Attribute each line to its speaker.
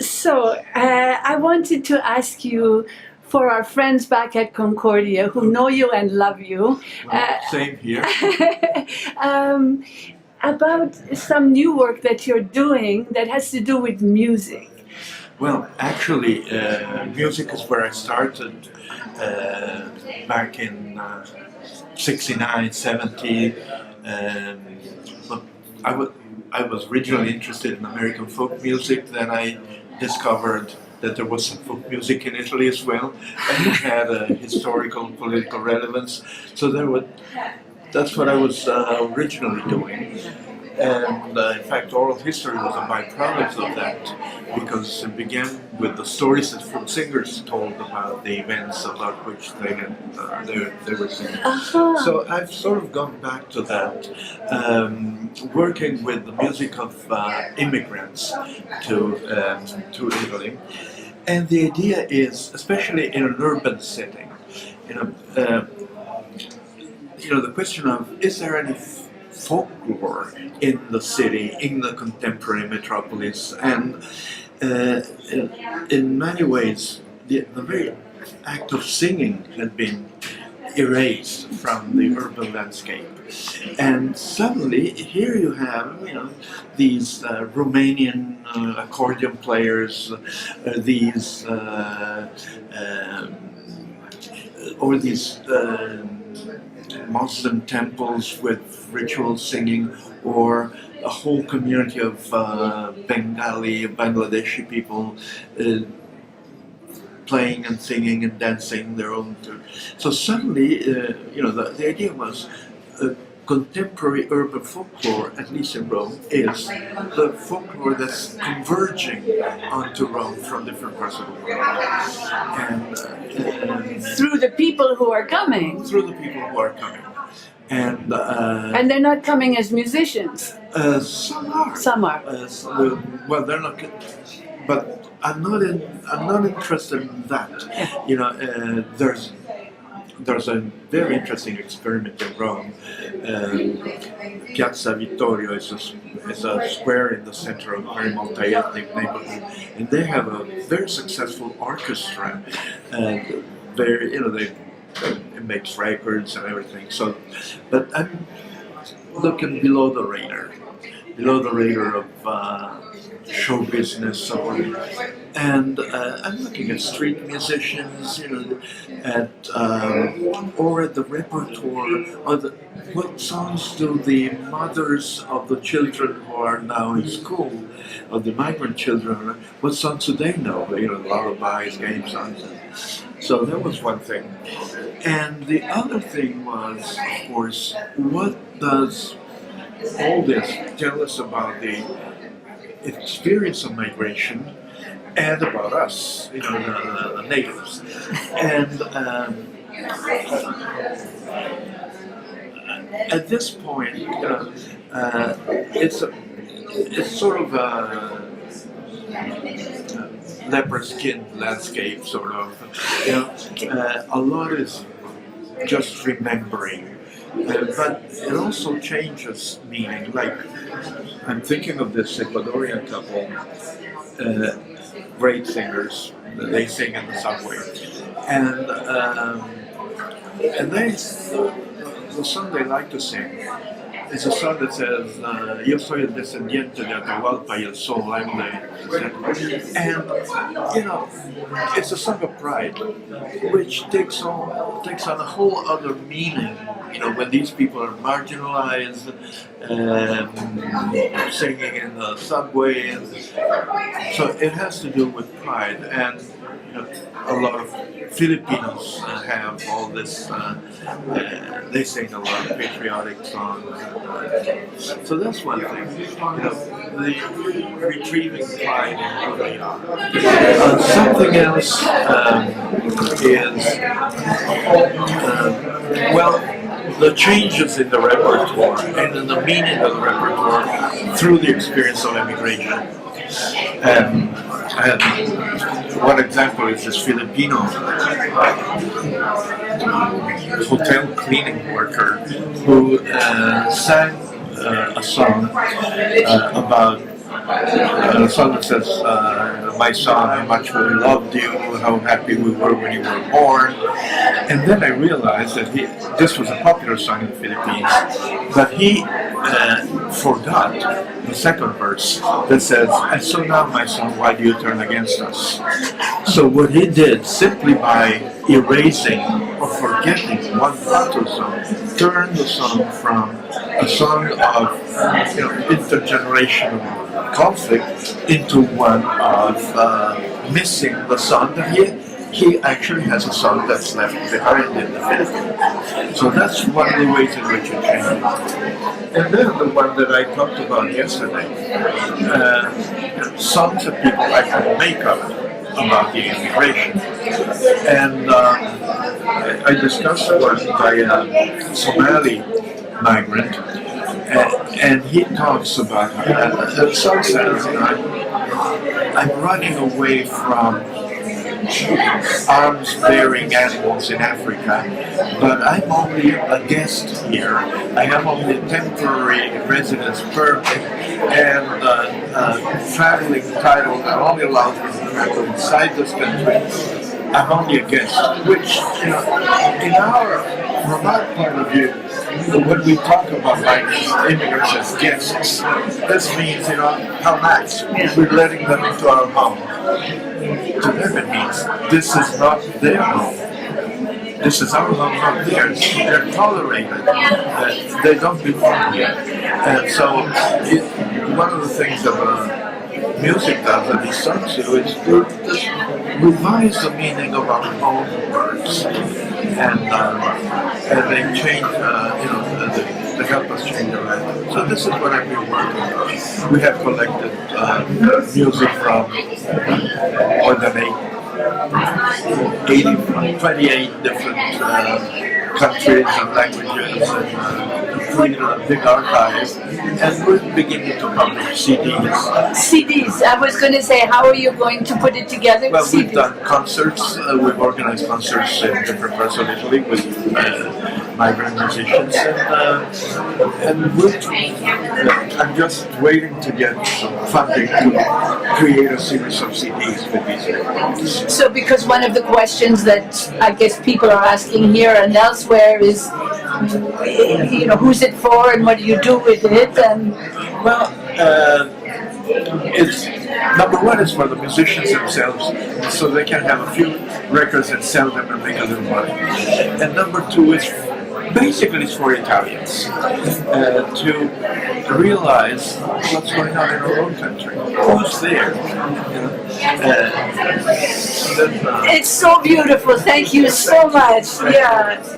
Speaker 1: So, I wanted to ask you, for our friends back at Concordia who know you and love you,
Speaker 2: Same here.
Speaker 1: um, about some new work that you're doing that has to do with music.
Speaker 2: Well, actually, music is where I started uh, back in 69, 70. Um, but I wa- I was originally interested in American folk music. Then I discovered that there was some folk music in Italy as well, and it had a historical and political relevance. So that's what I was originally doing. And in fact, oral history was a byproduct of that because it began with the stories that folk singers told about the events about which they were singing. So I've sort of gone back to that, working with the music of immigrants to Italy. And the idea is, especially in an urban setting, you know, uh, the question of is there any folklore in the city, in the contemporary metropolis, and in many ways, the very act of singing had been erased from the urban landscape. And suddenly, here you have, these Romanian accordion players, these or these Muslim temples with ritual singing, or a whole community of Bengali, Bangladeshi people playing and singing and dancing their own tune. So suddenly, the idea was contemporary urban folklore, at least in Rome, is the folklore that's converging onto Rome from different parts of the world. And
Speaker 1: Through the people who are coming.
Speaker 2: through the people who are coming.
Speaker 1: And they're not coming as musicians.
Speaker 2: Some are.
Speaker 1: Some are.
Speaker 2: Well, they're not. But I'm not interested in that. There's a very interesting experiment in Rome. Piazza Vittorio is a square in the center of a very multi-ethnic neighborhood, and they have a very successful orchestra. It makes records and everything. So, but I'm looking below the radar of show business, and I'm looking at street musicians, or at the repertoire, what songs do the mothers of the children who are now in school, of the migrant children, what songs do they know? Lullabies, game songs. So that was one thing. And the other thing was, of course, what does all this tell us about the experience of migration and about us, the natives. And at this point, it's sort of a leopard skin landscape, sort of. A lot is just remembering. But it also changes meaning. Like, I'm thinking of this Ecuadorian couple, great singers. They sing in the subway, and the song they like to sing is a song that says, "Yo soy el descendiente de Atahualpa y el Sol." It's a song of pride, which takes on a whole other meaning. When these people are marginalized, singing in the subway, and so it has to do with pride. And a lot of Filipinos have all this. They sing a lot of patriotic songs. So that's one thing. The retrieving pride in who they are. Something else is the changes in the repertoire and in the meaning of the repertoire through the experience of immigration. And one example is this Filipino hotel cleaning worker who sang a song about a song that says, "My son, how much we loved you, how happy we were when you were born." And then I realized that this was a popular song in the Philippines, but he forgot the second verse that says, "And so now, my son, why do you turn against us?" So what he did, simply by erasing or forgetting one part of the song, turned the song from a song of intergenerational conflict into one of missing the son that he actually has a son that's left behind in the Philippines. So that's one of the ways in which it changed. And then the one that I talked about yesterday, songs that people actually make up about the immigration. And I discussed one by a Somali migrant, and he talks about the song says, I'm running away from arms-bearing animals in Africa, but I'm only a guest here. I have only a temporary residence permit and traveling title. I'm only allowed to travel inside this country. I'm only a guest, which, from our point of view, when we talk about immigrants as guests, this means, how nice. We're letting them into our home. To them it means this is not their home. This is our home, not theirs. They're tolerated. They don't belong here. And so one of the things that music does, that these songs do, is to revise the meaning of our own words. And they change, they help us change our life. So this is what I've been working on. We have collected music from more than 28 different countries and languages, and created a big archive, and we're beginning to publish CDs.
Speaker 1: CDs. I was going to say, how are you going to put it together?
Speaker 2: Well,
Speaker 1: CDs.
Speaker 2: we've done concerts. We've organized concerts in different parts of Italy with migrant musicians, and I'm just waiting to get some funding to create a series of CDs with these recordings.
Speaker 1: So, because one of the questions that I guess people are asking here and elsewhere is, who's it for and what do you do with it? And
Speaker 2: well, it's number one is for the musicians themselves, so they can have a few records and sell them and make a little money. And number two is basically it's for Italians to realize what's going on in our own country. Who's there?
Speaker 1: it's so beautiful. Thank you so much. Yeah.